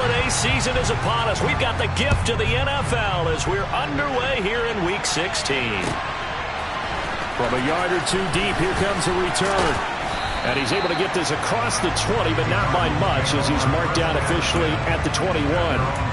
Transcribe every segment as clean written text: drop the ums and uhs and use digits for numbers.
holiday season is upon us. We've got the gift of the NFL as we're underway here in Week 16. From a yard or two deep, here comes a return. And he's able to get this across the 20, but not by much as he's marked down officially at the 21.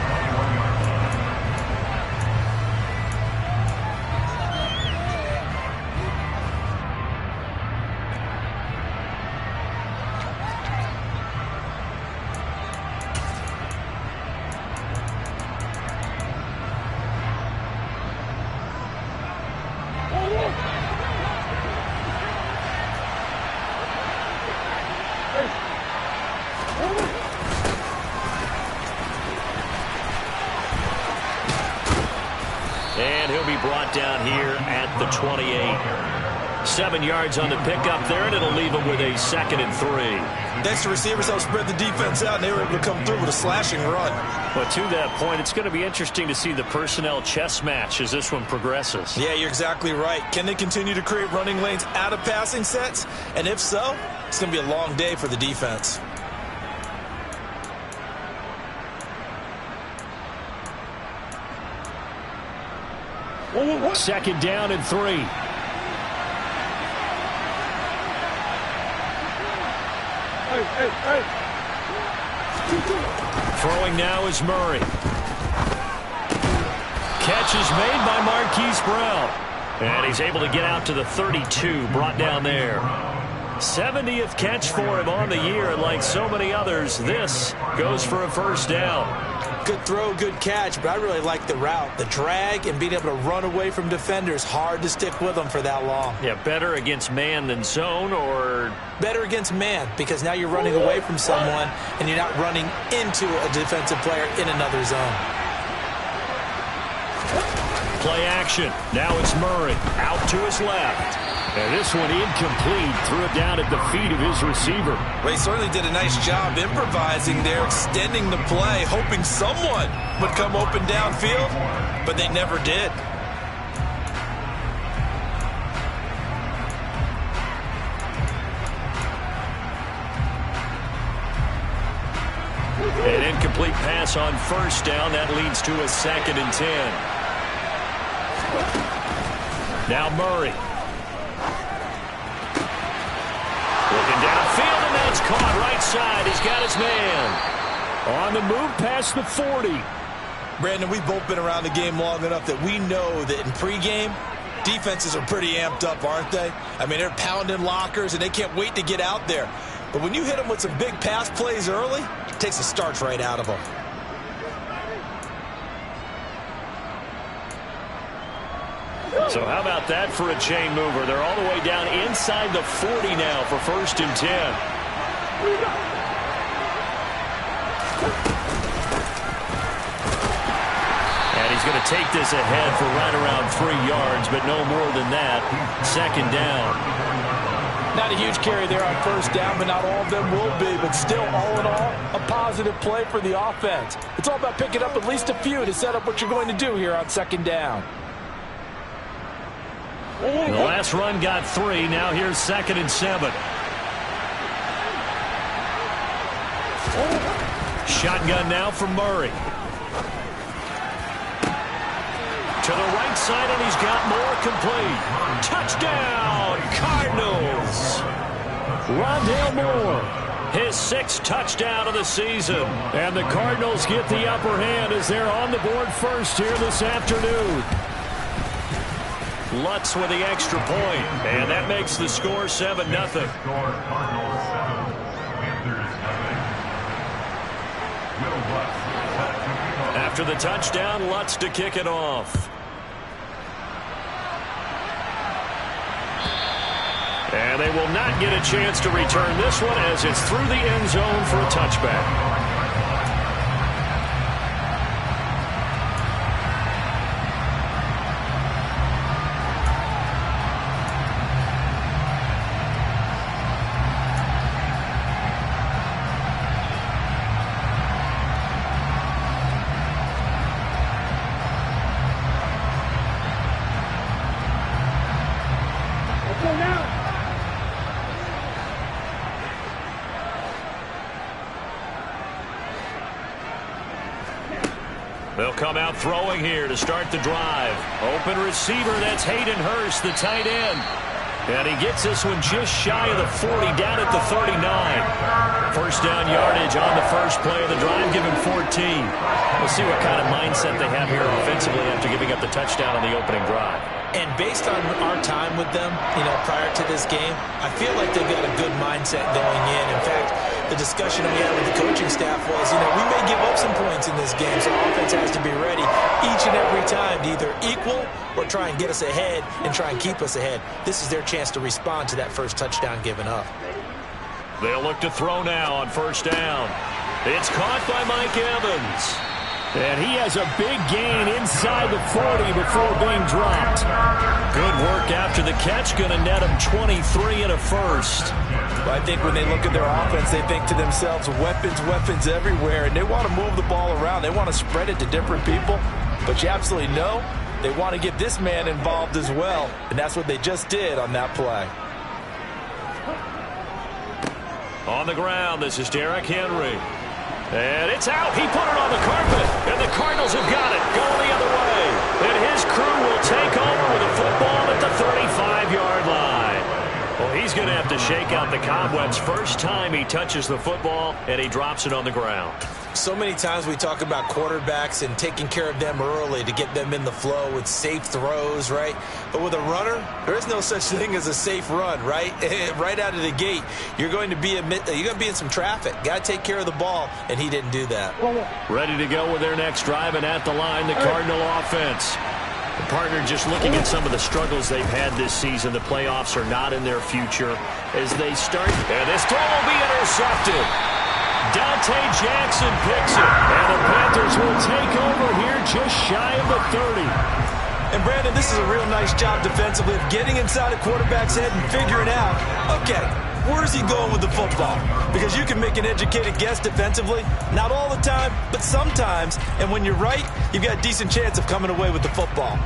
And he'll be brought down here at the 28. 7 yards on the pickup there, and it'll leave him with a 2nd and 3. Thanks to receivers helped spread the defense out, and they were able to come through with a slashing run. But to that point, it's going to be interesting to see the personnel chess match as this one progresses. Yeah, you're exactly right. Can they continue to create running lanes out of passing sets? And if so, it's going to be a long day for the defense. Second down and 3. Throwing now is Murray. Catch is made by Marquise Brown. And he's able to get out to the 32, brought down there. 70th catch for him on the year, and like so many others, this goes for a first down. Good throw, good catch, but I really like the route. The drag and being able to run away from defenders, hard to stick with them for that long. Yeah, better against man than zone, or? Better against man, because now you're running away from someone and you're not running into a defensive player in another zone. Play action. Now it's Murray out to his left. And this one incomplete. Threw it down at the feet of his receiver. Well, he certainly did a nice job improvising there, extending the play, hoping someone would come open downfield, but they never did. An incomplete pass on first down. That leads to a 2nd and 10. Now Murray. Looking downfield, and that's caught right side. He's got his man. On the move past the 40. Brandon, we've both been around the game long enough that we know that in pregame, defenses are pretty amped up, aren't they? I mean, they're pounding lockers, and they can't wait to get out there. But when you hit them with some big pass plays early, it takes the starch right out of them. So how about that for a chain mover? They're all the way down inside the 40 now for 1st and 10. And he's going to take this ahead for right around 3 yards, but no more than that. 2nd down. Not a huge carry there on first down, but not all of them will be. But still, all in all, a positive play for the offense. It's all about picking up at least a few to set up what you're going to do here on 2nd down. The last run got 3. Now here's 2nd and 7. Shotgun now for Murray. To the right side, and he's got more complete. Touchdown, Cardinals. Rondale Moore. His 6th touchdown of the season. And the Cardinals get the upper hand as they're on the board first here this afternoon. Lutz with the extra point, and that makes the score 7-0. After the touchdown, Lutz to kick it off. And they will not get a chance to return this one as it's through the end zone for a touchback. They'll come out throwing here to start the drive. Open receiver, that's Hayden Hurst, the tight end. And he gets this one just shy of the 40, down at the 39. First down yardage on the first play of the drive, give him 14. We'll see what kind of mindset they have here offensively after giving up the touchdown on the opening drive. And based on our time with them, prior to this game, I feel like they've got a good mindset going in. In fact, the discussion we had with the coaching staff was, we may give up some points in this game, so offense has to be ready each and every time to either equal or try and get us ahead and try and keep us ahead. This is their chance to respond to that first touchdown given up. They'll look to throw now on first down. It's caught by Mike Evans. And he has a big gain inside the 40 before being dropped. Good work after the catch. Going to net him 23 and a first. Well, I think when they look at their offense, they think to themselves, weapons everywhere. And they want to move the ball around. They want to spread it to different people. But you absolutely know they want to get this man involved as well. And that's what they just did on that play. On the ground, this is Derrick Henry. And it's out. He put it on the carpet. And the Cardinals have got it. Going the other way. And his crew will take over with a football at the 35-yard line. Well, he's going to have to shake out the cobwebs first time he touches the football, and he drops it on the ground. So many times we talk about quarterbacks and taking care of them early to get them in the flow with safe throws, right? But with a runner, there is no such thing as a safe run, right? Right out of the gate, you're going to be in some traffic. Got to take care of the ball, and he didn't do that. Ready to go with their next drive, and at the line, the Cardinal offense. The partner just looking at some of the struggles they've had this season. The playoffs are not in their future as they start. And this throw will be intercepted. Dante Jackson picks it. And the Panthers will take over here just shy of the 30. And, Brandon, this is a real nice job defensively of getting inside a quarterback's head and figuring out, okay, where's he going with the football? Because you can make an educated guess defensively. Not all the time, but sometimes. And when you're right, you've got a decent chance of coming away with the football.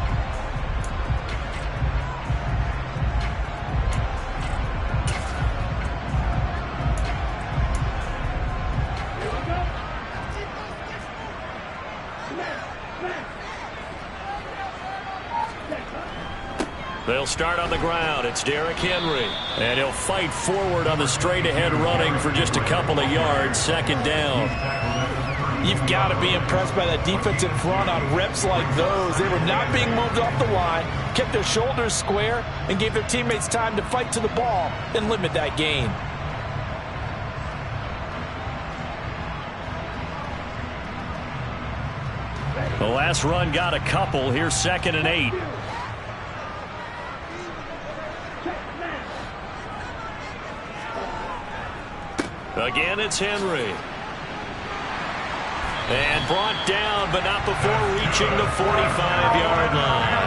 They'll start on the ground. It's Derrick Henry. And he'll fight forward on the straight-ahead running for just a couple of yards. Second down. You've got to be impressed by that defense in front on reps like those. They were not being moved off the line, kept their shoulders square, and gave their teammates time to fight to the ball and limit that gain. The last run got a couple. Here's 2nd and 8. Again, it's Henry. And brought down, but not before reaching the 45-yard line.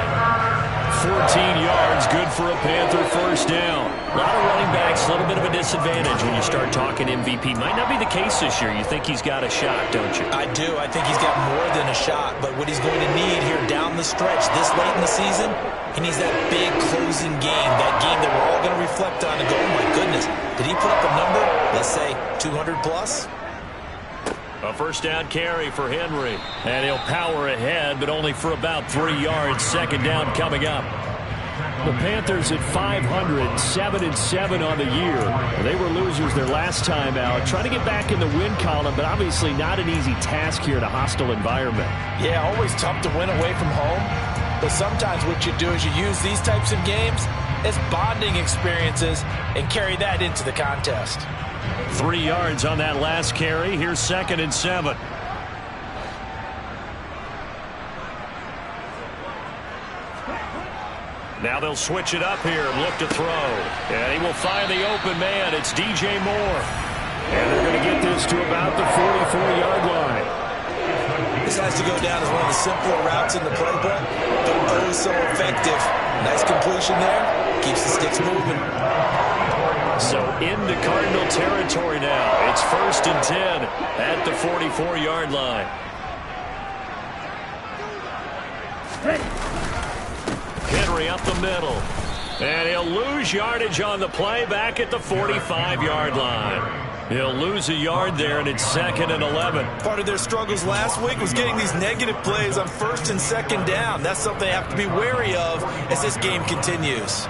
14 yards, good for a Panther first down. A lot of running backs, a little bit of a disadvantage when you start talking MVP. Might not be the case this year. You think he's got a shot, don't you? I do. I think he's got more than a shot. But what he's going to need here down the stretch this late in the season, he needs that big closing game, that game that we're all going to reflect on and go, oh, my goodness, did he put up a number, let's say, 200 plus? A first down carry for Henry. And he'll power ahead, but only for about 3 yards. Second down coming up. The Panthers at 500, 7-7 on the year. They were losers their last time out. Trying to get back in the win column, but obviously not an easy task here in a hostile environment. Yeah, always tough to win away from home. But sometimes what you do is you use these types of games as bonding experiences and carry that into the contest. 3 yards on that last carry. Here's 2nd and 7. Now they'll switch it up here and look to throw. And he will find the open man. It's DJ Moore. And they're going to get this to about the 44-yard line. This has to go down as one of the simpler routes in the playbook, but oh so effective. Nice completion there. Keeps the sticks moving. So into Cardinal territory now. It's 1st and 10 at the 44-yard line. Henry up the middle. And he'll lose yardage on the play back at the 45-yard line. He'll lose a yard there, and it's 2nd and 11. Part of their struggles last week was getting these negative plays on 1st and 2nd down. That's something they have to be wary of as this game continues.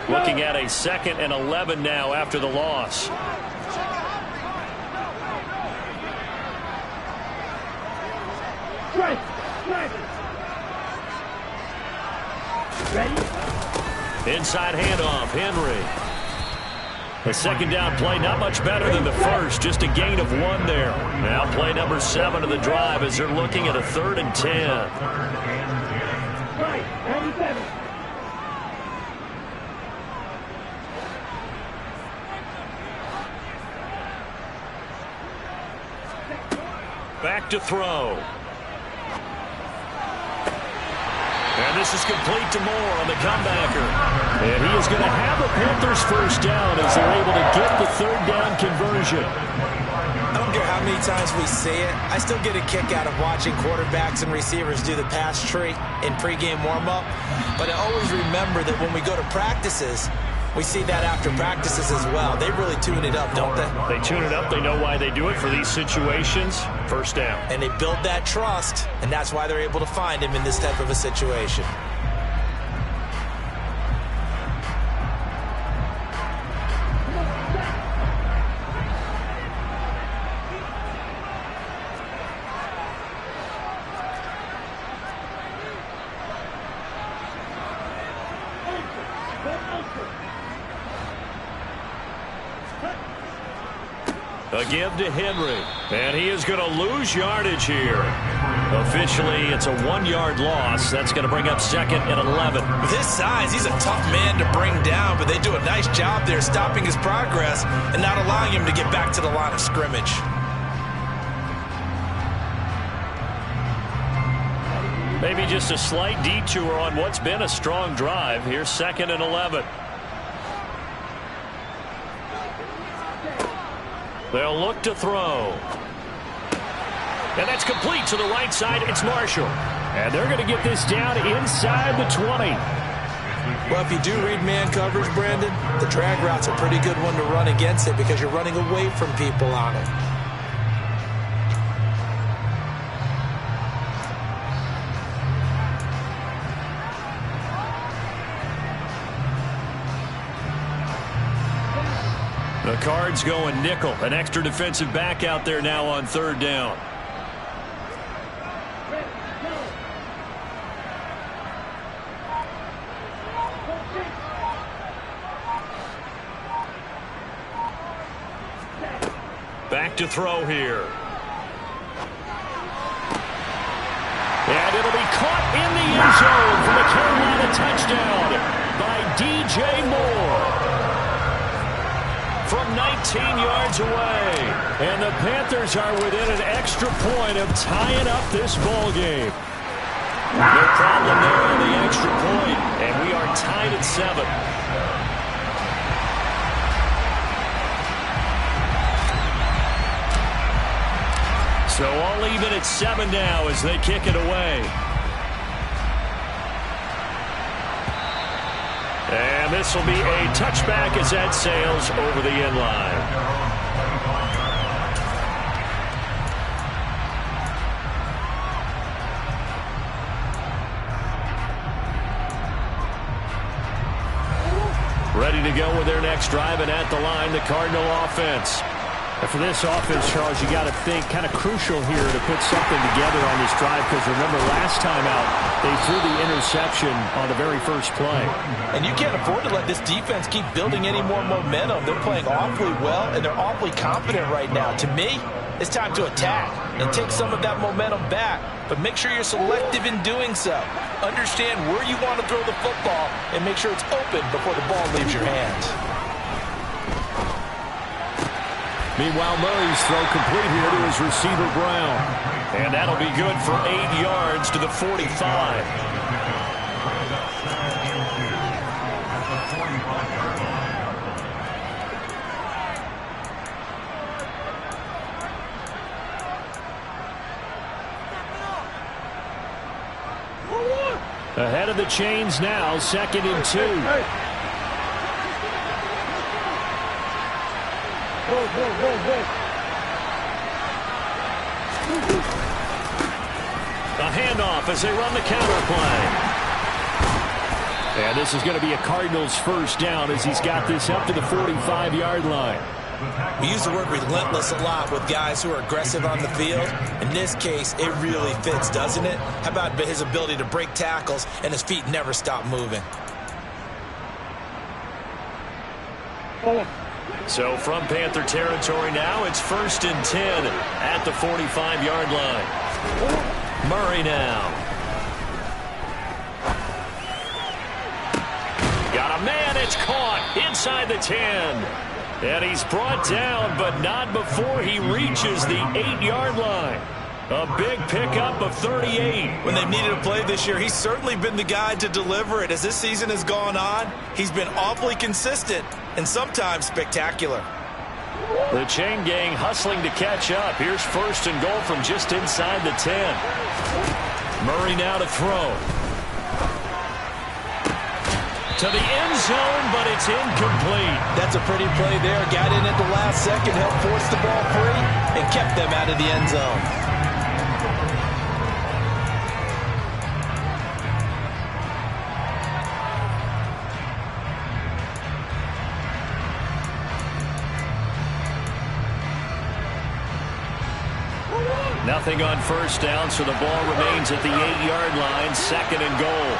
Looking at a 2nd and 11 now after the loss. Inside handoff, Henry. The 2nd down play, not much better than the first, just a gain of 1 there. Now play number 7 of the drive as they're looking at a 3rd and 10. Back to throw. And this is complete to Moore on the comebacker. And he is going to have the Panthers first down as they're able to get the 3rd down conversion. I don't care how many times we see it. I still get a kick out of watching quarterbacks and receivers do the pass tree in pregame warm-up. But I always remember that when we go to practices, we see that after practices as well. They really tune it up, don't they? They tune it up. They know why they do it for these situations. First down. And they build that trust, and that's why they're able to find him in this type of a situation. A give to Henry. And he is going to lose yardage here. Officially, it's a 1-yard loss. That's going to bring up 2nd and 11. With his size, he's a tough man to bring down, but they do a nice job there stopping his progress and not allowing him to get back to the line of scrimmage. Maybe just a slight detour on what's been a strong drive. Here's 2nd and 11. They'll look to throw. And that's complete to the right side. It's Marshall. And they're going to get this down inside the 20. Well, if you do read man coverage, Brandon, the drag route's a pretty good one to run against it because you're running away from people on it. The Cards going nickel. An extra defensive back out there now on 3rd down. Back to throw here. And it'll be caught in the end zone for the Carolina touchdown by DJ Moore. From 19 yards away. And the Panthers are within an extra point of tying up this ball game. No problem there on the extra point. And we are tied at 7. So all even at 7 now as they kick it away. And this will be a touchback as that sails over the end line. Ready to go with their next drive, and at the line, the Cardinal offense. And for this offense, Charles, you got to think kind of crucial here to put something together on this drive because remember last time out they threw the interception on the very first play. And you can't afford to let this defense keep building any more momentum. They're playing awfully well and they're awfully confident right now. To me, it's time to attack and take some of that momentum back, but make sure you're selective in doing so. Understand where you want to throw the football and make sure it's open before the ball leaves your hands. Meanwhile, Murray's throw complete here to his receiver, Brown. And that'll be good for 8 yards to the 45. Ahead of the chains now, 2nd and 2. A handoff as they run the counter play. And this is going to be a Cardinals first down as he's got this up to the 45-yard line. We use the word relentless a lot with guys who are aggressive on the field. In this case, it really fits, doesn't it? How about his ability to break tackles and his feet never stop moving? So from Panther territory now, it's 1st and 10 at the 45-yard line. Murray now. Got a man, it's caught inside the 10. And he's brought down, but not before he reaches the 8-yard line. A big pickup of 38. When they've needed a play this year, he's certainly been the guy to deliver it. As this season has gone on, he's been awfully consistent and sometimes spectacular. The chain gang hustling to catch up. Here's 1st and goal from just inside the 10. Murray now to throw. To the end zone, but it's incomplete. That's a pretty play there. Got in at the last second, helped force the ball free, and kept them out of the end zone. Nothing on first down, so the ball remains at the 8-yard line, 2nd and goal.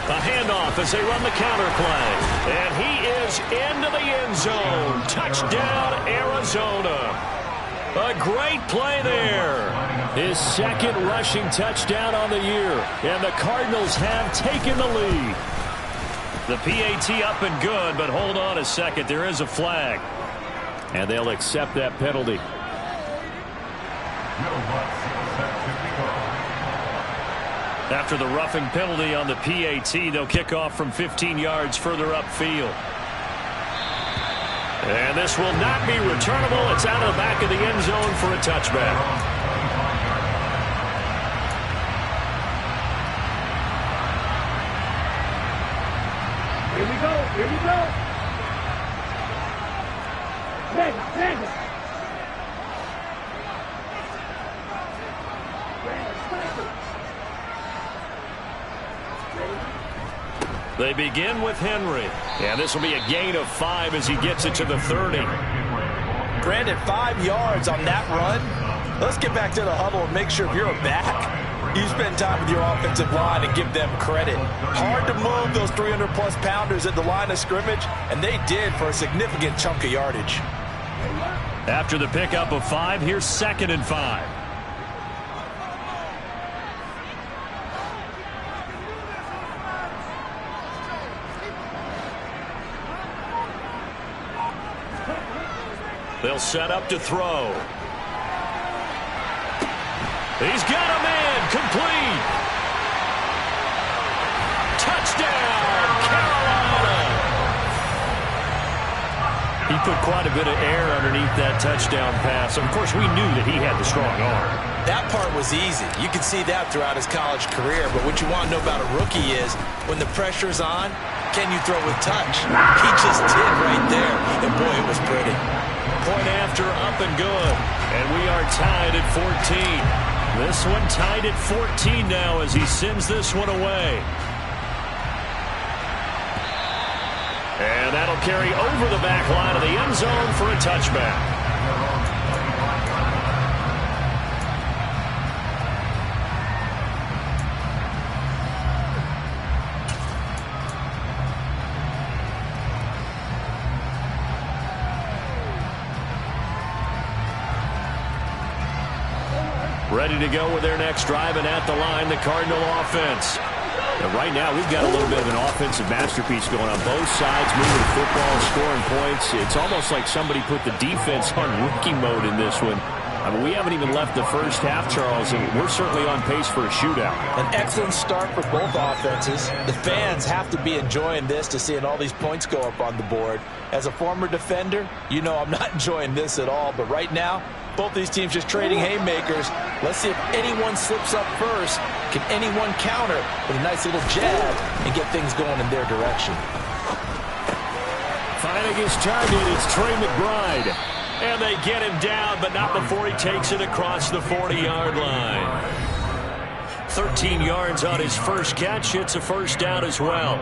A handoff as they run the counter play. And he is into the end zone. Touchdown, Arizona. A great play there. His 2nd rushing touchdown on the year. And the Cardinals have taken the lead. The PAT up and good, but hold on a second. There is a flag. And they'll accept that penalty. After the roughing penalty on the PAT, they'll kick off from 15 yards further upfield. And this will not be returnable. It's out of the back of the end zone for a touchback. Here we go. Here we go. Brandon. They begin with Henry. And this will be a gain of 5 as he gets it to the 30. Brandon, 5 yards on that run. Let's get back to the huddle and make sure if you're a back, you spend time with your offensive line and give them credit. Hard to move those 300-plus pounders at the line of scrimmage, and they did for a significant chunk of yardage. After the pickup of 5, here's 2nd and 5. They'll set up to throw. He's got a man, complete. Touchdown, Carolina. He put quite a bit of air underneath that touchdown pass. Of course, we knew that he had the strong arm. That part was easy. You could see that throughout his college career. But what you want to know about a rookie is when the pressure's on, can you throw with touch? He just did right there. And, boy, it was pretty. Point after, up and good. And we are tied at 14. This one tied at 14 now as he sends this one away. And that'll carry over the back line of the end zone for a touchback. Ready to go with their next drive, and at the line, the Cardinal offense. And right now, we've got a little bit of an offensive masterpiece going on both sides, moving the football, scoring points. It's almost like somebody put the defense on rookie mode in this one. I mean, we haven't even left the first half, Charles, and we're certainly on pace for a shootout. An excellent start for both offenses. The fans have to be enjoying this to seeing all these points go up on the board. As a former defender, you know I'm not enjoying this at all, but right now, Both these teams just trading haymakers. Let's see if anyone slips up first. Can anyone counter with a nice little jab and get things going in their direction? Finding his target, it's Trey McBride. And they get him down, but not before he takes it across the 40-yard line. 13 yards on his first catch. It's a first down as well.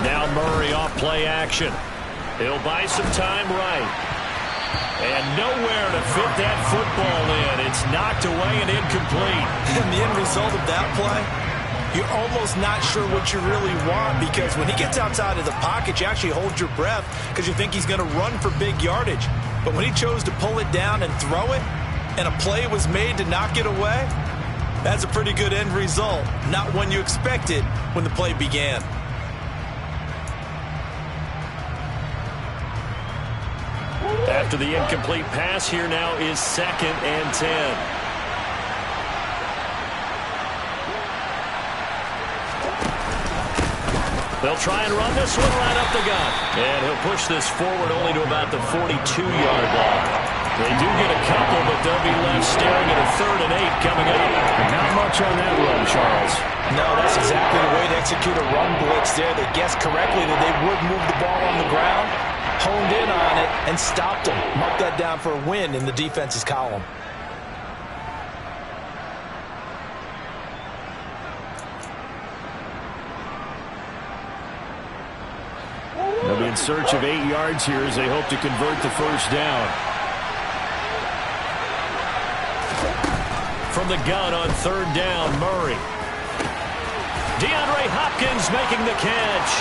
Now Murray off play action. He'll buy some time right. And nowhere to fit that football in. It's knocked away and incomplete. And the end result of that play, you're almost not sure what you really want, because when he gets outside of the pocket, you actually hold your breath because you think he's going to run for big yardage. But when he chose to pull it down and throw it, and a play was made to knock it away, that's a pretty good end result. Not one you expected when the play began. After the incomplete pass, here now is 2nd and 10. They'll try and run this one right up the gut. And he'll push this forward only to about the 42-yard line. They do get a couple, but they'll be left staring at a 3rd and 8 coming up. Not much on that run, Charles. No, that's exactly the way to execute a run blitz there. They guessed correctly that they would move the ball on the ground, honed in on it, and stopped them. Mark that down for a win in the defense's column. They'll be in search of 8 yards here as they hope to convert the first down. From the gun on 3rd down, Murray. DeAndre Hopkins making the catch.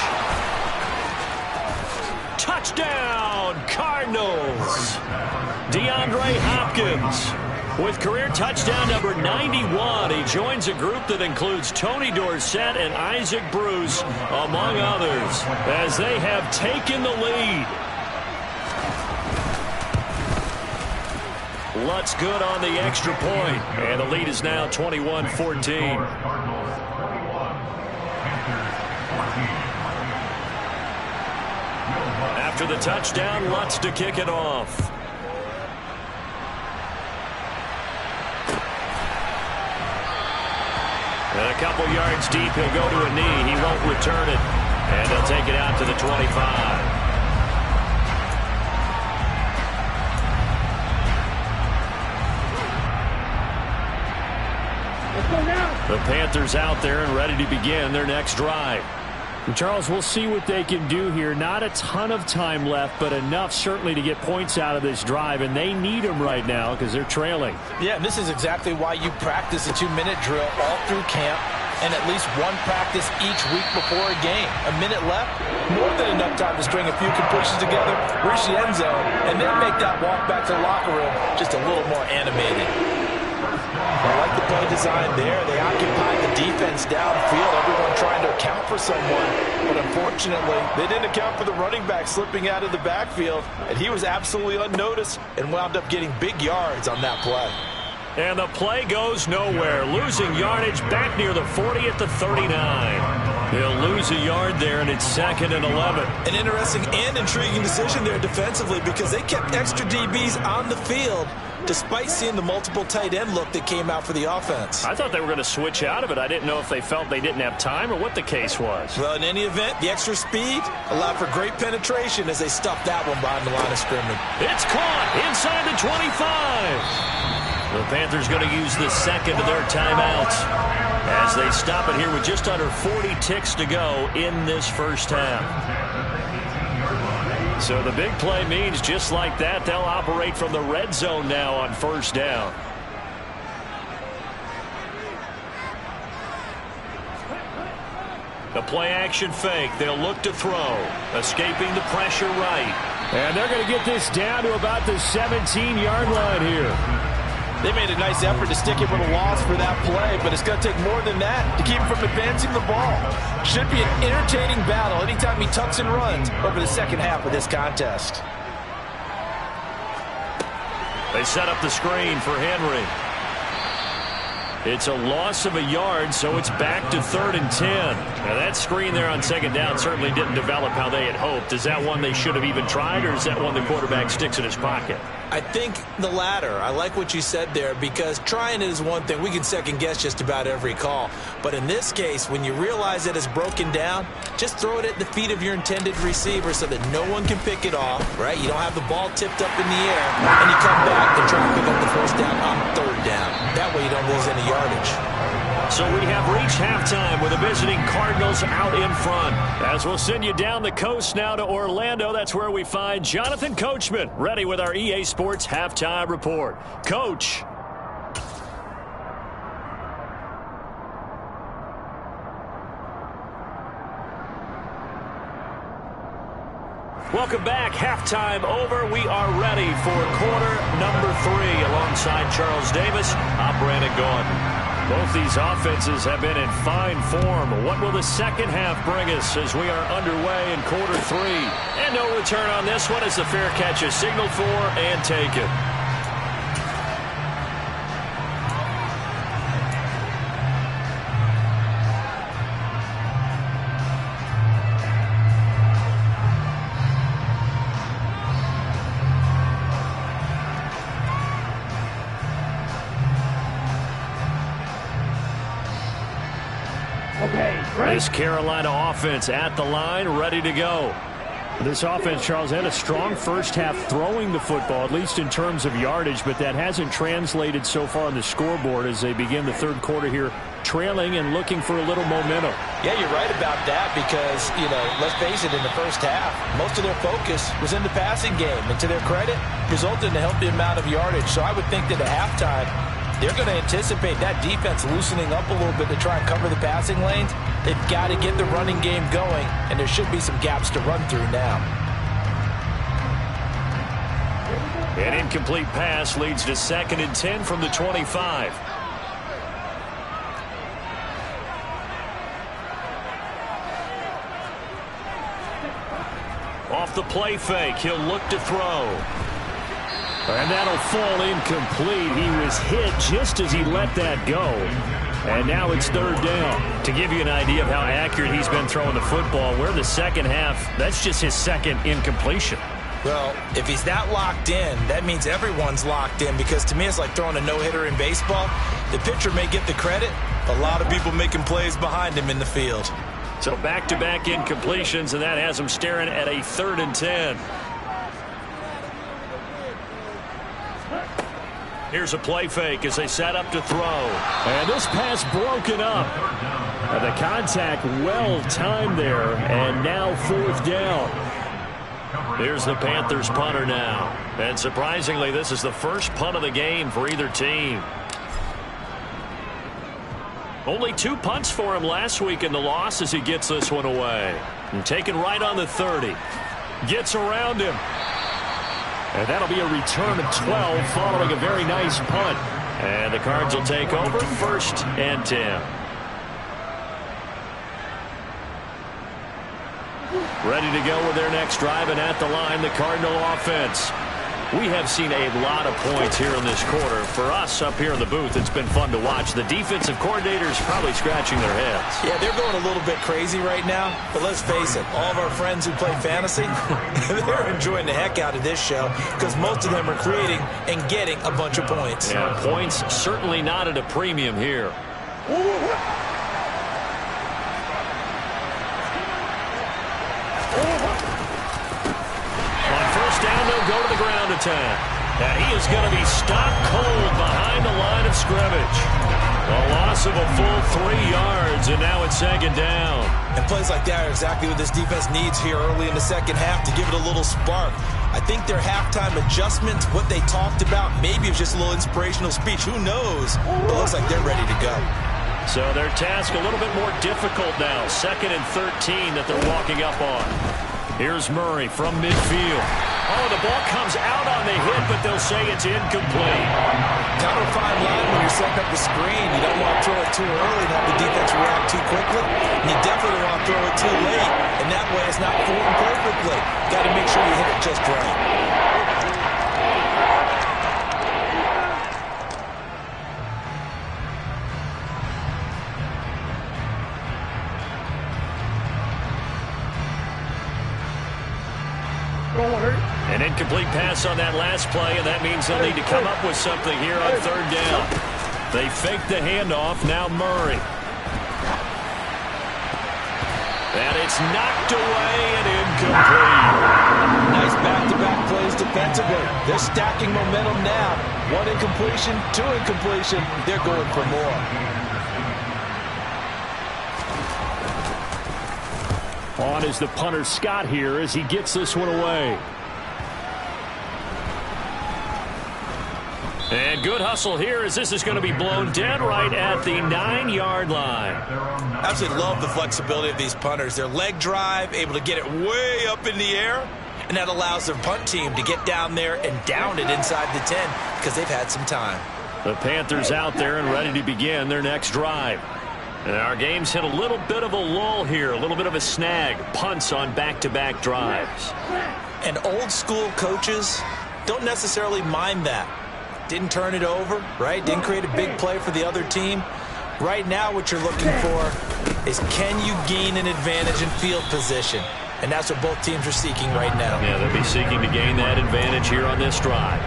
Touchdown, Cardinals. DeAndre Hopkins with career touchdown number 91. He joins a group that includes Tony Dorsett and Isaac Bruce, among others, as they have taken the lead. Lutz good on the extra point, and the lead is now 21-14. After the touchdown, Lutz to kick it off. And a couple yards deep, he'll go to a knee. He won't return it, and they'll take it out to the 25. The Panthers out there and ready to begin their next drive. And Charles, we'll see what they can do here. Not a ton of time left, but enough certainly to get points out of this drive, and they need them right now because they're trailing. Yeah, and this is exactly why you practice a 2-minute drill all through camp and at least one practice each week before a game. A minute left, more than enough time to string a few completions together, reach the end zone, and then make that walk back to the locker room just a little more animated. I like the play design there. They occupied the defense downfield, everyone trying to account for someone. But unfortunately, they didn't account for the running back slipping out of the backfield, and he was absolutely unnoticed and wound up getting big yards on that play. And the play goes nowhere, losing yardage back near the 40 at the 39. He'll lose a yard there, and it's 2nd and 11. An interesting and intriguing decision there defensively, because they kept extra DBs on the field despite seeing the multiple tight end look that came out for the offense. I thought they were going to switch out of it. I didn't know if they felt they didn't have time or what the case was. Well, in any event, the extra speed allowed for great penetration as they stuffed that one behind the line of scrimmage. It's caught inside the 25. The Panthers going to use the second of their timeouts as they stop it here with just under 40 ticks to go in this first half. So the big play means just like that, they'll operate from the red zone now on first down. The play action fake. They'll look to throw. Escaping the pressure right. And they're going to get this down to about the 17-yard line here. They made a nice effort to stick him with a loss for that play, but it's going to take more than that to keep him from advancing the ball. Should be an entertaining battle anytime he tucks and runs over the second half of this contest. They set up the screen for Henry. It's a loss of a yard, so it's back to 3rd and 10. Now that screen there on second down certainly didn't develop how they had hoped. Is that one they should have even tried, or is that one the quarterback sticks in his pocket? I think the latter. I like what you said there, because trying it is one thing. We can second guess just about every call. But in this case, when you realize that it's broken down, just throw it at the feet of your intended receiver so that no one can pick it off, right? You don't have the ball tipped up in the air, and you come back and try to pick up the first down on 3rd down. That way you don't lose any yardage. So we have reached halftime with the visiting Cardinals out in front. As we'll send you down the coast now to Orlando, that's where we find Jonathan Coachman, ready with our EA Sports Halftime Report. Coach. Welcome back. Halftime over. We are ready for quarter number 3 alongside Charles Davis. I'm Brandon Gaudin. Both these offenses have been in fine form. What will the second half bring us as we are underway in quarter 3? And no return on this one as the fair catch is signaled for and taken. This Carolina offense at the line, ready to go. This offense, Charles, had a strong first half throwing the football, at least in terms of yardage, but that hasn't translated so far on the scoreboard as they begin the third quarter here, trailing and looking for a little momentum. Yeah, you're right about that because, let's face it, in the first half, most of their focus was in the passing game. And to their credit, resulted in a healthy amount of yardage. So I would think that at halftime, they're going to anticipate that defense loosening up a little bit to try and cover the passing lanes. They've got to get the running game going, and there should be some gaps to run through now. An incomplete pass leads to 2nd and 10 from the 25. Off the play fake, he'll look to throw. And that'll fall incomplete. He was hit just as he let that go. And now it's 3rd down. To give you an idea of how accurate he's been throwing the football, we're in the second half. That's just his 2nd incompletion. Well, if he's that locked in, that means everyone's locked in, because to me it's like throwing a no-hitter in baseball. The pitcher may get the credit, a lot of people making plays behind him in the field. So back-to-back incompletions, and that has him staring at a 3rd and 10. Here's a play fake as they set up to throw. And this pass broken up. The contact well timed there, and now 4th down. Here's the Panthers punter now. And surprisingly, this is the first punt of the game for either team. Only 2 punts for him last week in the loss as he gets this one away. And taken right on the 30. Gets around him. And that'll be a return of 12 following a very nice punt. And the Cards will take over 1st and 10. Ready to go with their next drive, and at the line, the Cardinal offense. We have seen a lot of points here in this quarter. For us up here in the booth, it's been fun to watch. The defensive coordinators probably scratching their heads. Yeah, they're going a little bit crazy right now. But let's face it, all of our friends who play fantasy, they're enjoying the heck out of this show because most of them are creating and getting a bunch of points. Yeah, points certainly not at a premium here. Down, they'll go to the ground attack. And he is going to be stopped cold behind the line of scrimmage. A loss of a full 3 yards, and now it's 2nd down. And plays like that are exactly what this defense needs here early in the second half to give it a little spark. I think their halftime adjustments, what they talked about, maybe it was just a little inspirational speech. Who knows? But it looks like they're ready to go. So their task a little bit more difficult now. 2nd and 13 that they're walking up on. Here's Murray from midfield. Oh, the ball comes out on the hit, but they'll say it's incomplete. Kind of a fine line when you're setting up the screen. You don't want to throw it too early and have the defense react too quickly. And you definitely don't want to throw it too late. And that way it's not formed perfectly. Got to make sure you hit it just right. An incomplete pass on that last play, and that means they'll need to come up with something here on third down. They fake the handoff. Now Murray. And it's knocked away and incomplete. Nice back-to-back plays defensively. They're stacking momentum now. One incompletion, two incompletion. They're going for more. On is the punter Scott here as he gets this one away. And good hustle here as this is going to be blown dead right at the 9-yard line. Absolutely love the flexibility of these punters. Their leg drive, able to get it way up in the air, and that allows their punt team to get down there and down it inside the 10 because they've had some time. The Panthers out there and ready to begin their next drive. And our game's hit a little bit of a lull here, a little bit of a snag. Punts on back-to-back drives. And old school coaches don't necessarily mind that. Didn't turn it over, right? Didn't create a big play for the other team. Right now what you're looking for is can you gain an advantage in field position? And that's what both teams are seeking right now. Yeah, they'll be seeking to gain that advantage here on this drive.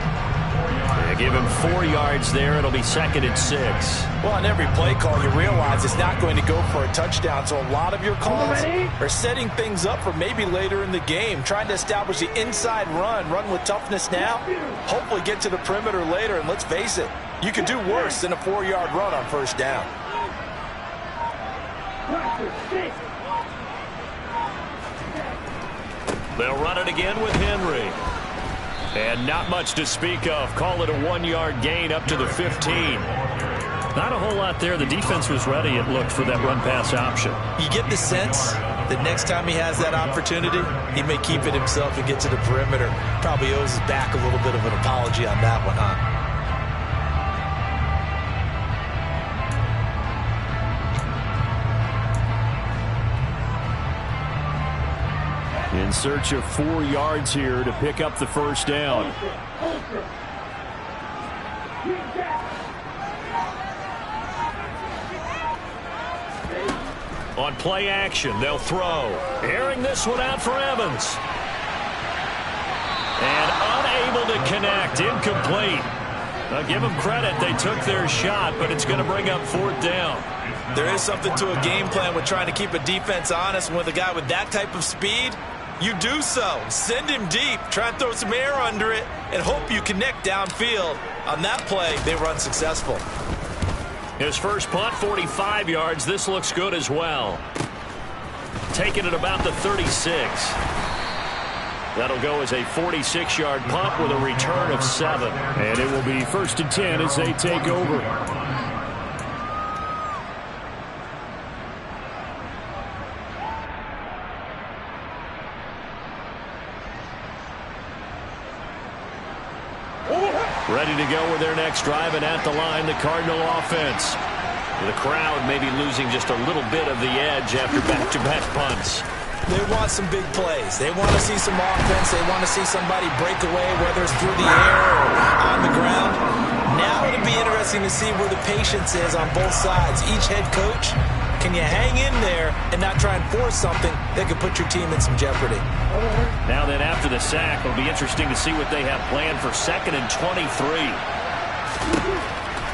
They give him 4 yards there. It'll be 2nd and 6. Well, on every play call, you realize it's not going to go for a touchdown. So a lot of your calls are setting things up for maybe later in the game, trying to establish the inside run with toughness now, hopefully get to the perimeter later. And let's face it, you could do worse than a 4-yard run on first down. They'll run it again with Henry. And not much to speak of. Call it a 1-yard gain up to the 15. Not a whole lot there. The defense was ready, it looked, for that run-pass option. You get the sense that next time he has that opportunity, he may keep it himself and get to the perimeter. Probably owes his back a little bit of an apology on that one, huh? In search of 4 yards here to pick up the first down. On play action, they'll throw. Airing this one out for Evans. And unable to connect. Incomplete. I'll give them credit. They took their shot, but it's going to bring up 4th down. There is something to a game plan with trying to keep a defense honest. With a guy with that type of speed, you do so. Send him deep. Try and throw some air under it and hope you connect downfield. On that play, they were unsuccessful. His first punt, 45 yards. This looks good as well. Taking it about the 36. That'll go as a 46-yard punt with a return of 7. And it will be 1st and 10 as they take over. Ready to go with their next drive, and at the line, the Cardinal offense. The crowd maybe losing just a little bit of the edge after back-to-back punts. They want some big plays. They want to see some offense. They want to see somebody break away, whether it's through the air or on the ground. Now it'll be interesting to see where the patience is on both sides. Each head coach, can you hang in there and not try and force something that could put your team in some jeopardy? Now then, after the sack, it'll be interesting to see what they have planned for 2nd and 23.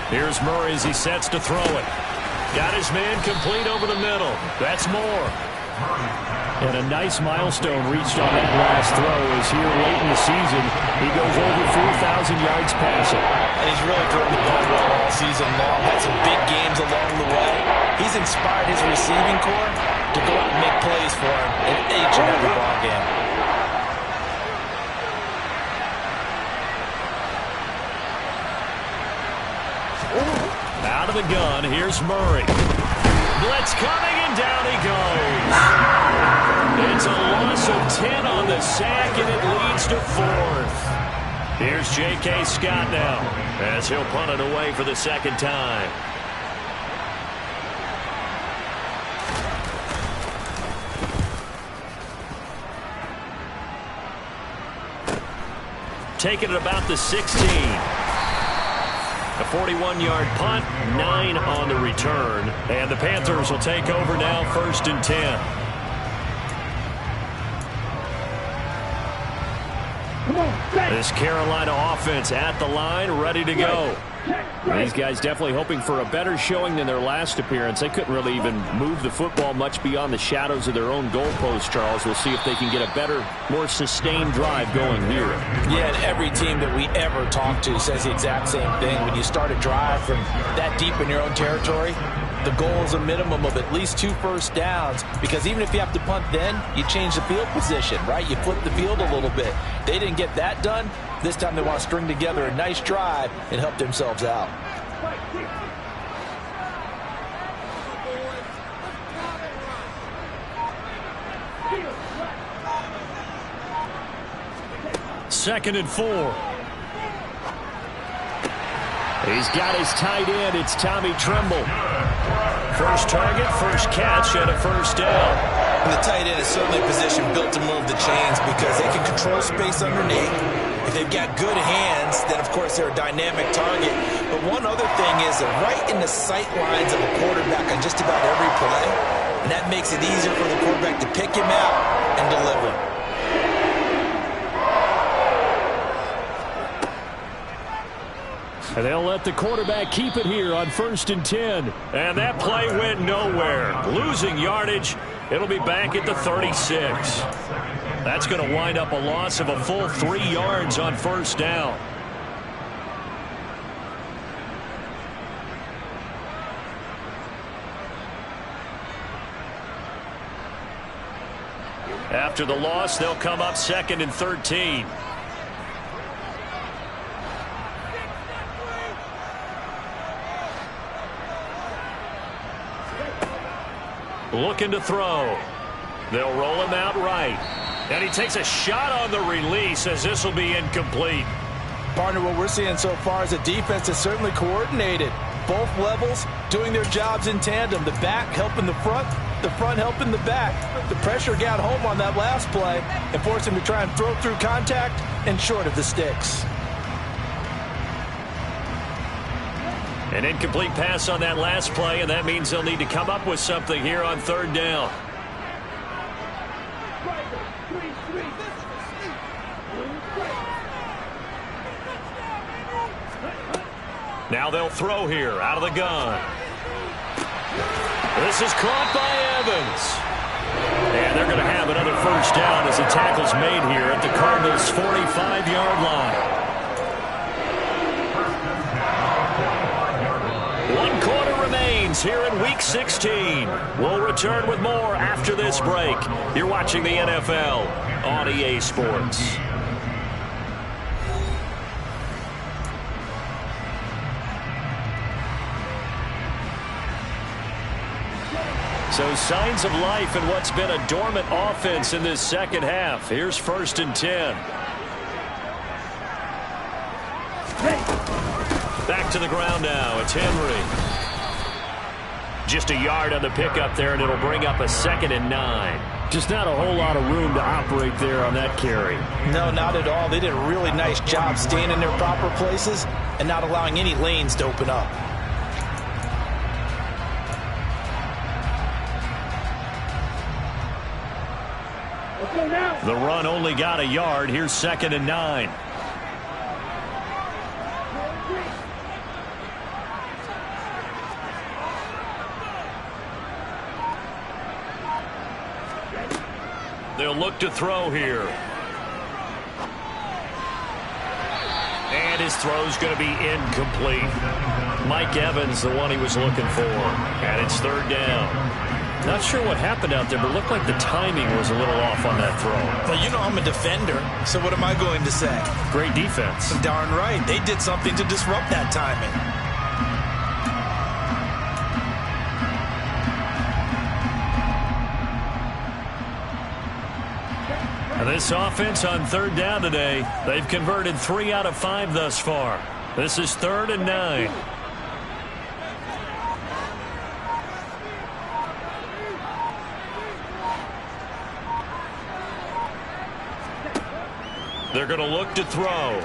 Here's Murray as he sets to throw it. Got his man complete over the middle. That's more. And a nice milestone reached on that last throw as here late in the season, he goes over 4,000 yards passing. And he's really thrown the ball well all season long. Had some big games along the way. He's inspired his receiving corps to go out and make plays for him in each and every ball game. Out of the gun, here's Murray. Blitz coming, and down he goes. It's a loss of 10 on the sack, and it leads to 4th. Here's J.K. Scott now as he'll punt it away for the second time. Taking it about the 16. A 41-yard punt, 9 on the return. And the Panthers will take over now, 1st and 10. This Carolina offense at the line, ready to go. These guys definitely hoping for a better showing than their last appearance. They couldn't really even move the football much beyond the shadows of their own goalpost, Charles. We'll see if they can get a better, more sustained drive going here. Yeah, and every team that we ever talk to says the exact same thing. When you start a drive from that deep in your own territory, the goal is a minimum of at least 2 first downs, because even if you have to punt then, you change the field position, right? You flip the field a little bit. They didn't get that done. This time they want to string together a nice drive and help themselves out. Second and 4. He's got his tight end. It's Tommy Tremble. First target, first catch, and a first down. And the tight end is certainly a position built to move the chains because they can control space underneath. If they've got good hands, then, of course, they're a dynamic target. But one other thing is they're right in the sight lines of a quarterback on just about every play. And that makes it easier for the quarterback to pick him out and deliver. And they'll let the quarterback keep it here on 1st and 10. And that play went nowhere. Losing yardage. It'll be back at the 36. That's going to wind up a loss of a full 3 yards on first down. After the loss, they'll come up 2nd and 13. Looking to throw. They'll roll him out right. And he takes a shot on the release as this will be incomplete. Partner, what we're seeing so far is a defense that's certainly coordinated. Both levels doing their jobs in tandem. The back helping the front helping the back. The pressure got home on that last play and forced him to try and throw through contact and short of the sticks. An incomplete pass on that last play, and that means they'll need to come up with something here on 3rd down. Now they'll throw here out of the gun. This is caught by Evans. And they're going to have another first down as the tackle's made here at the Cardinals' 45-yard line. 1 quarter remains here in Week 16. We'll return with more after this break. You're watching the NFL on EA Sports. So signs of life in what's been a dormant offense in this second half. Here's 1st and 10. Back to the ground now. It's Henry. Just a yard on the pickup there, and it'll bring up a 2nd and 9. Just not a whole lot of room to operate there on that carry. No, not at all. They did a really nice job staying in their proper places and not allowing any lanes to open up. The run only got a yard. Here's 2nd and 9. They'll look to throw here. And his throw's going to be incomplete. Mike Evans, the one he was looking for. And it's 3rd down. Not sure what happened out there, but it looked like the timing was a little off on that throw. Well, you know I'm a defender, so what am I going to say? Great defense. Darn right. They did something to disrupt that timing. This offense on third down today, they've converted 3 out of 5 thus far. This is 3rd and 9. They're going to look to throw.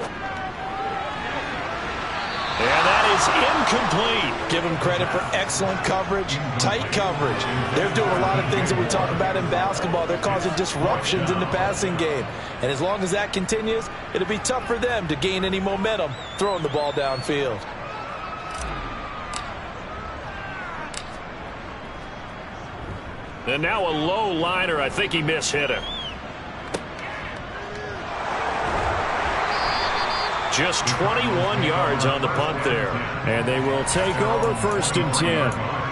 And that is incomplete. Give them credit for excellent coverage, tight coverage. They're doing a lot of things that we talk about in basketball. They're causing disruptions in the passing game. And as long as that continues, it'll be tough for them to gain any momentum throwing the ball downfield. And now a low liner. I think he mishit him. Just 21 yards on the punt there. And they will take over 1st and 10.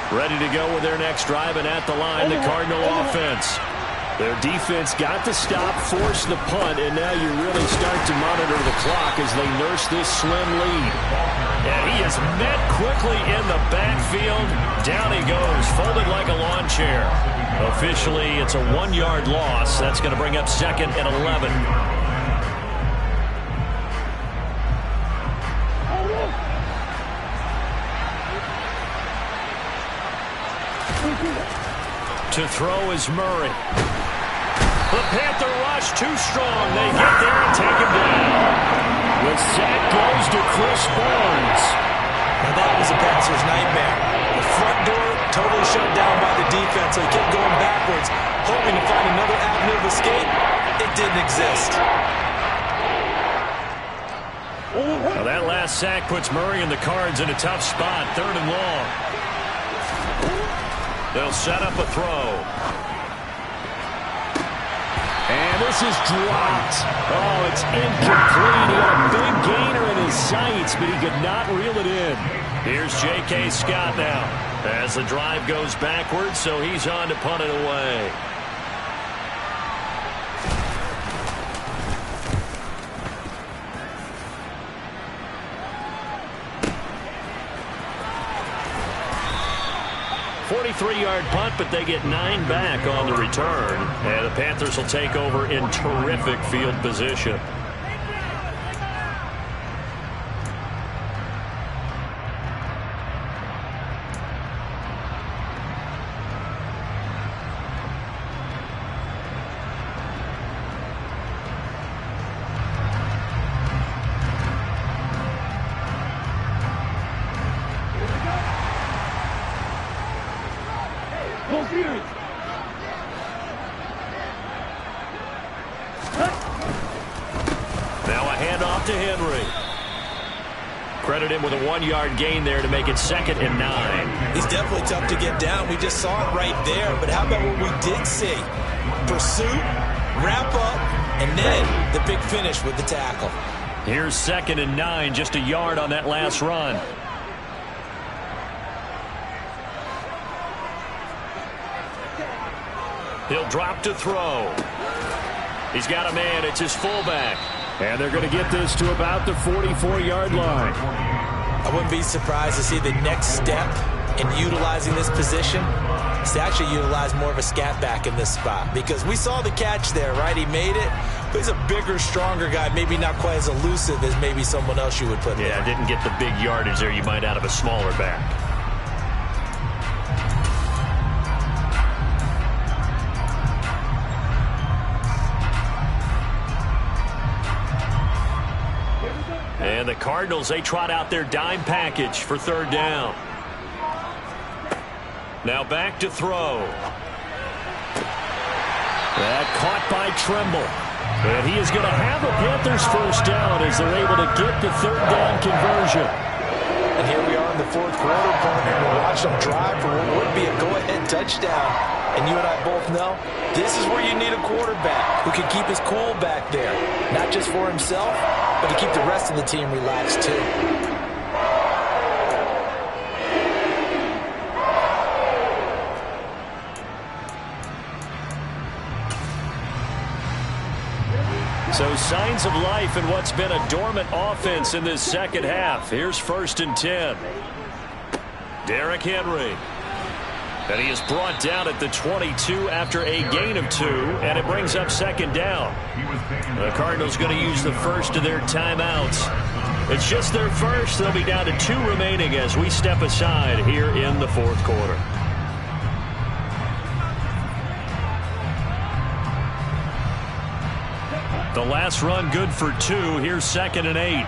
Ready to go with their next drive, and at the line, the Cardinal offense. Their defense got the stop, forced the punt, and now you really start to monitor the clock as they nurse this slim lead. And he is met quickly in the backfield. Down he goes, folded like a lawn chair. Officially, it's a 1-yard loss. That's going to bring up 2nd and 11. To throw is Murray. The Panther rush too strong. They get there and take him down. The sack goes to Chris Barnes. Now that was a Panthers' nightmare. The front door totally shut down by the defense. So he kept going backwards, hoping to find another avenue of escape. It didn't exist. Now that last sack puts Murray and the Cards in a tough spot. 3rd and long. They'll set up a throw. And this is dropped. Oh, it's incomplete. He had a big gainer in his sights, but he could not reel it in. Here's J.K. Scott now as the drive goes backwards, so he's on to punt it away. Three-yard punt, but they get 9 back on the return. And the Panthers will take over in terrific field position. Now a handoff to Henry. Credit him with a 1-yard gain there to make it 2nd and 9. He's definitely tough to get down. We just saw it right there. But how about what we did see? Pursuit, wrap up, and then the big finish with the tackle. Here's 2nd and 9, just a yard on that last run. He'll drop to throw. He's got a man. It's his fullback. And they're going to get this to about the 44-yard line. I wouldn't be surprised to see the next step in utilizing this position is to actually utilize more of a scat back in this spot. Because we saw the catch there, right? He made it. But he's a bigger, stronger guy. Maybe not quite as elusive as maybe someone else you would put there. Yeah, didn't get the big yardage there you might out of a smaller back. And the Cardinals, they trot out their dime package for 3rd down. Now back to throw. That caught by Tremble. And he is going to have a Panthers 1st down as they're able to get the 3rd down conversion. And here we are in the 4th quarter, partner. We're watching them drive for what would be a go-ahead touchdown. And you and I both know this is where you need a quarterback who can keep his cool back there. Not just for himself, but to keep the rest of the team relaxed too. signs of life in what's been a dormant offense in this second half. Here's 1st and 10. Derrick Henry. And he is brought down at the 22 after a gain of 2, and it brings up 2nd down. The Cardinals going to use the first of their timeouts. It's just their first. They'll be down to 2 remaining as we step aside here in the 4th quarter. The last run good for 2. Here's 2nd and 8.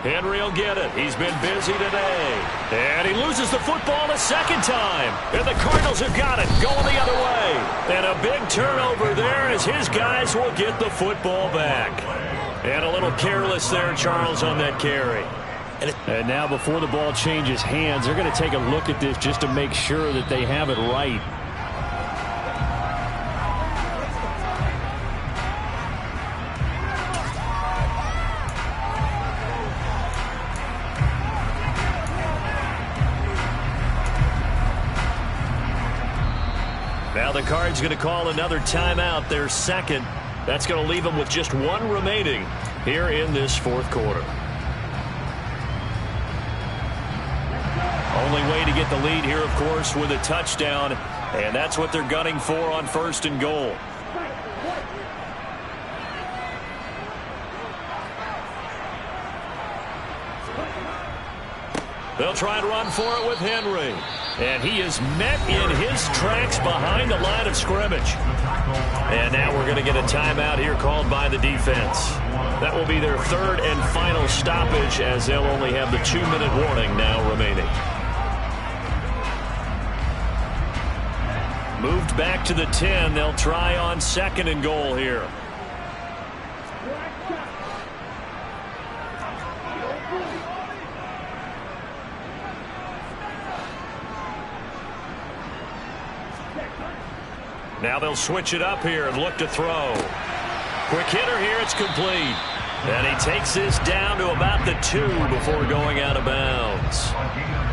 Henry will get it. He's been busy today. And he loses the football a 2nd time. And the Cardinals have got it, going the other way. And a big turnover there as his guys will get the football back. And a little careless there, Charles, on that carry. And now before the ball changes hands, they're going to take a look at this just to make sure that they have it right. Now the Cards going to call another timeout, their 2nd. That's going to leave them with just 1 remaining here in this 4th quarter. Only way to get the lead here, of course, with a touchdown, and that's what they're gunning for on 1st and goal. They'll try and run for it with Henry. And he is met in his tracks behind the line of scrimmage. And now we're going to get a timeout here called by the defense. That will be their 3rd and final stoppage as they'll only have the 2-minute warning now remaining. Moved back to the 10. They'll try on 2nd and goal here. Now they'll switch it up here and look to throw. Quick hitter here. It's complete. And he takes this down to about the 2 before going out of bounds.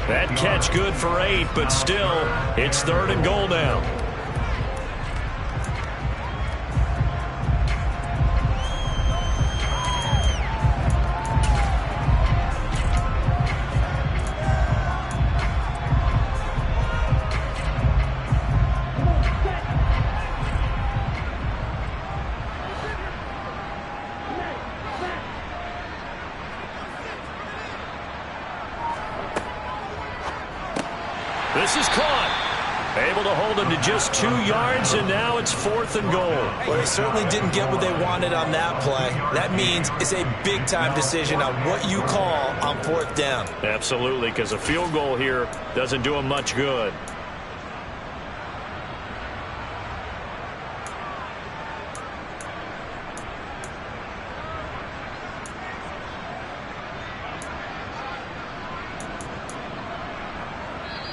That catch good for 8, but still, it's 3rd and goal now. This is caught. Able to hold him to just 2 yards, and now it's 4th and goal. Well, they certainly didn't get what they wanted on that play. That means it's a big-time decision on what you call on 4th down. Absolutely, because a field goal here doesn't do him much good.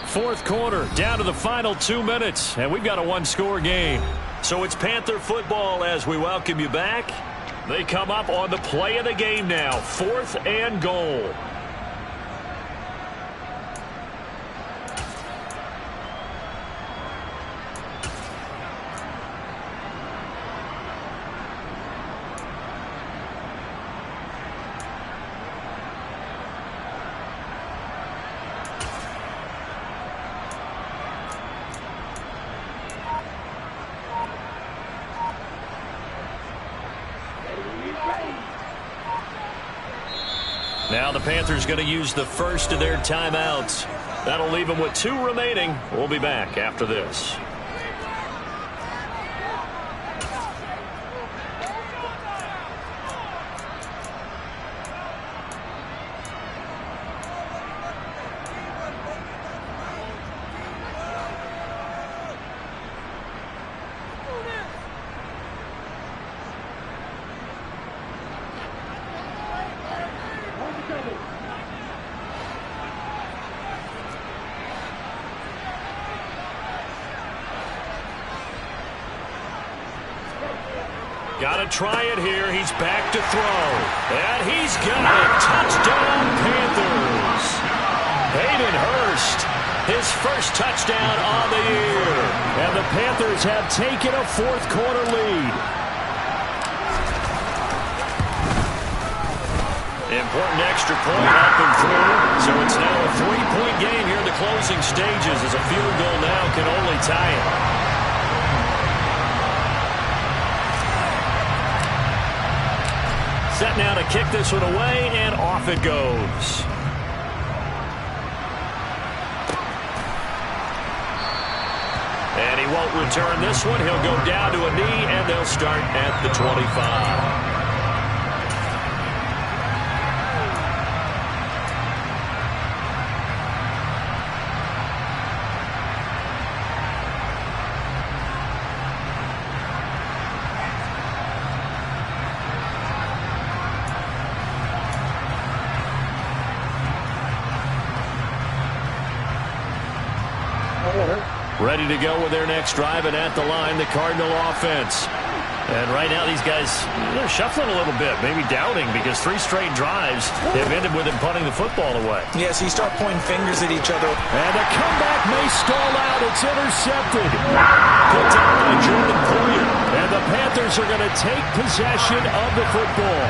Fourth quarter, down to the final 2 minutes, and we've got a 1-score game. So it's Panther football as we welcome you back. They come up on the play of the game now, 4th and goal. Now the Panthers going to use the first of their timeouts. That'll leave them with 2 remaining. We'll be back after this. Got to try it here. He's back to throw. And he's got it. Touchdown, Panthers. Hayden Hurst, his first touchdown on the year. And the Panthers have taken a fourth-quarter lead. Important extra point up and through. So it's now a 3-point game here in the closing stages as a field goal now can only tie it. Set now to kick this one away, and off it goes. And he won't return this one. He'll go down to a knee, and they'll start at the 25. Ready to go with their next drive, and at the line, the Cardinal offense. And right now, these guys, they're shuffling a little bit, maybe doubting, because 3 straight drives have ended with them punting the football away. Yeah, so you start pointing fingers at each other. And the comeback may stall out. It's intercepted. Picked up by Jordan Poyer. And the Panthers are going to take possession of the football.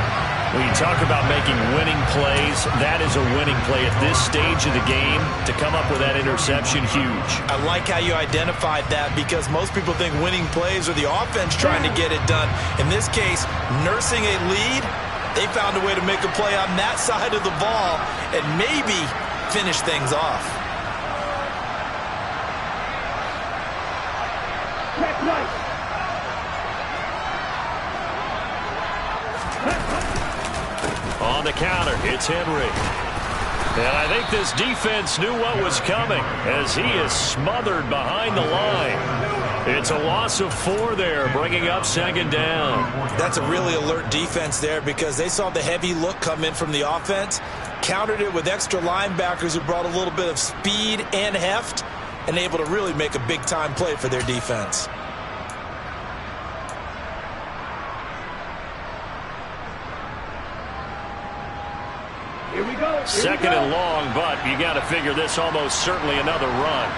When you talk about making winning plays, that is a winning play at this stage of the game. To come up with that interception, huge. I like how you identified that, because most people think winning plays are the offense trying to get it done. In this case, nursing a lead, they found a way to make a play on that side of the ball and maybe finish things off. Check right. On the counter, it's Henry. And I think this defense knew what was coming as he is smothered behind the line. It's a loss of 4 there, bringing up second down. That's a really alert defense there, because they saw the heavy look come in from the offense, countered it with extra linebackers who brought a little bit of speed and heft, and able to really make a big-time play for their defense. Here we go. Second and long, but you got to figure this almost certainly another run.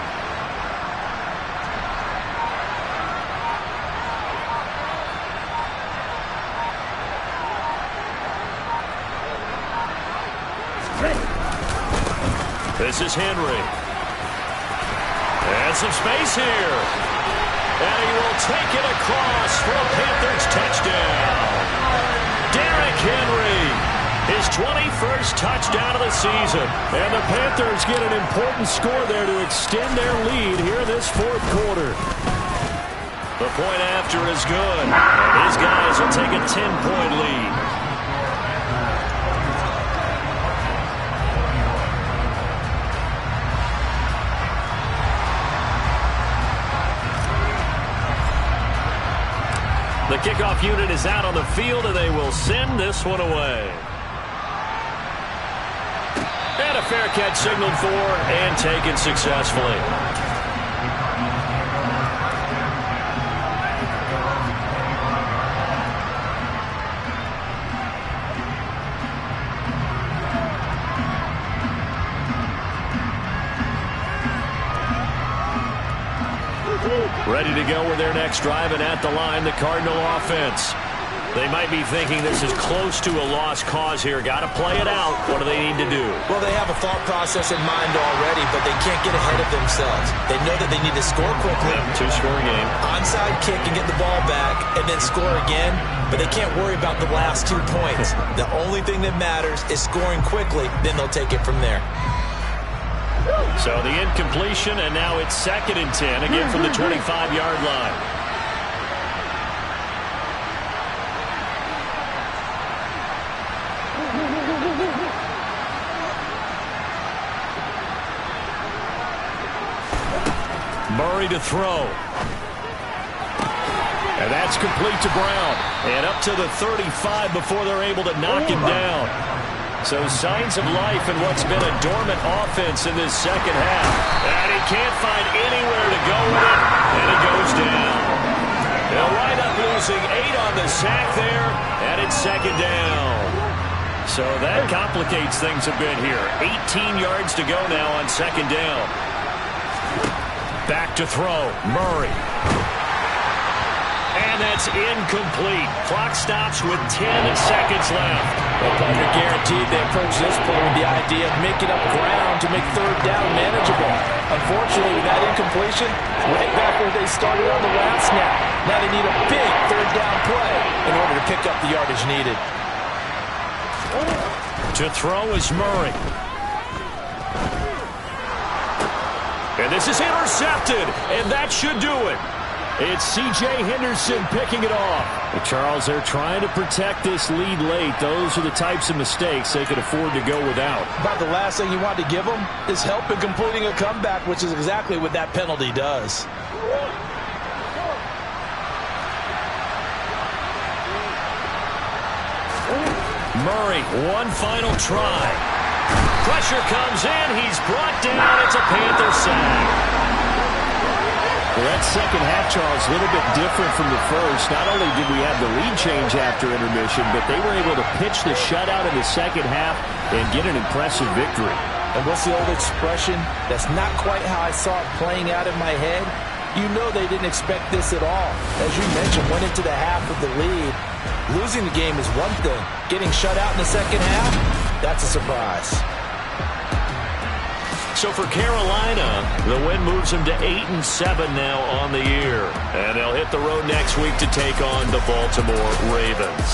This is Henry. And some space here. And he will take it across for a Panthers touchdown. Derrick Henry. His 21st touchdown of the season. And the Panthers get an important score there to extend their lead here in this fourth quarter. The point after is good. And these guys will take a 10-point lead. The kickoff unit is out on the field, and they will send this one away. And a fair catch signaled for and taken successfully. Ready to go with their next drive, and at the line, the Cardinal offense. They might be thinking this is close to a lost cause here. Got to play it out. What do they need to do? Well, they have a thought process in mind already, but they can't get ahead of themselves. They know that they need to score quickly. Yep, 2-score game. Onside kick and get the ball back, and then score again. But they can't worry about the last 2 points. The only thing that matters is scoring quickly. Then they'll take it from there. So the incompletion, and now it's 2nd and 10, again from the 25-yard line. Murray to throw. And that's complete to Brown. And up to the 35 before they're able to knock him down. So signs of life in what's been a dormant offense in this second half. And he can't find anywhere to go with it. And he goes down. They'll wind up up losing 8 on the sack there, and it's second down. So that complicates things a bit here. 18 yards to go now on second down. Back to throw, Murray. And that's incomplete. Clock stops with 10 seconds left. Well, Parker, guaranteed they approach this play with the idea of making up ground to make third down manageable. Unfortunately, with that incompletion, right back where they started on the last snap. Now they need a big third down play in order to pick up the yardage needed. To throw is Murray. And this is intercepted, and that should do it. It's C.J. Henderson picking it off. Well, Charles, they're trying to protect this lead late. Those are the types of mistakes they could afford to go without. About the last thing you want to give them is help in completing a comeback, which is exactly what that penalty does. Murray, one final try. Pressure comes in. He's brought down. It's a Panther sack. Well, that second half, Charles, a little bit different from the first. Not only did we have the lead change after intermission, but they were able to pitch the shutout in the second half and get an impressive victory. And what's the old expression? That's not quite how I saw it playing out in my head. You know they didn't expect this at all. As you mentioned, went into the half with the lead. Losing the game is one thing. Getting shut out in the second half, that's a surprise. So for Carolina, the win moves them to 8-7 now on the year. And they'll hit the road next week to take on the Baltimore Ravens.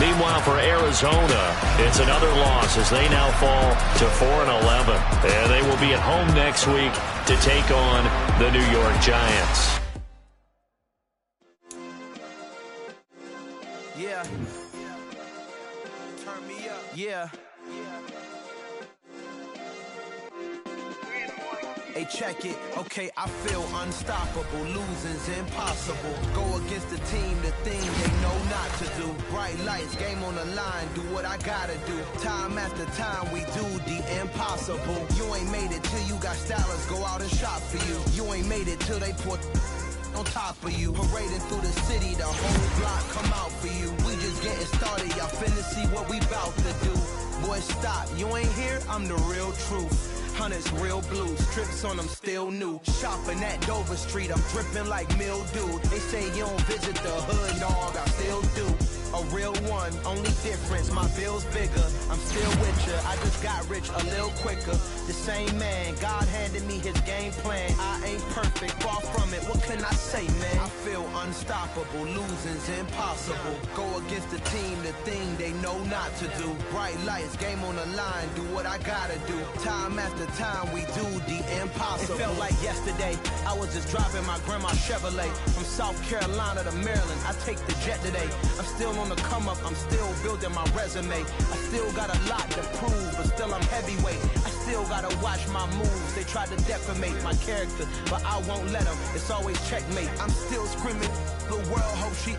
Meanwhile, for Arizona, it's another loss as they now fall to 4-11. And they will be at home next week to take on the New York Giants. Yeah. Turn me up. Yeah. Hey, check it. Okay, I feel unstoppable. Losing's impossible. Go against the team, the thing they know not to do. Bright lights, game on the line. Do what I gotta do. Time after time, we do the impossible. You ain't made it till you got stylers go out and shop for you. You ain't made it till they put on top of you. Parading through the city, the whole block come out for you. We just getting started. Y'all finna see what we bout to do. Boy, stop. You ain't here? I'm the real truth. Hunters, real blues, trips on them still new. Shopping at Dover Street, I'm dripping like mildew. They say you don't visit the hood, dog, I still do. A real one, only difference, my bill's bigger. I'm still with ya, I just got rich a little quicker. The same man, God handed me his game plan. I ain't perfect, far from it, what can I say, man? I feel unstoppable, losing's impossible. Go against the team, the thing they know not to do. Bright lights, game on the line, do what I gotta do. Time after time, we do the impossible. It felt like yesterday, I was just driving my grandma's Chevrolet. From South Carolina to Maryland, I take the jet today. I'm still on the come up, I'm still building my resume. I still got a lot to prove, but still I'm heavyweight. I still gotta watch my moves. They tried to defamate my character, but I won't let them. It's always checkmate. I'm still screaming, the world hope she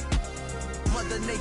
Mother Nature.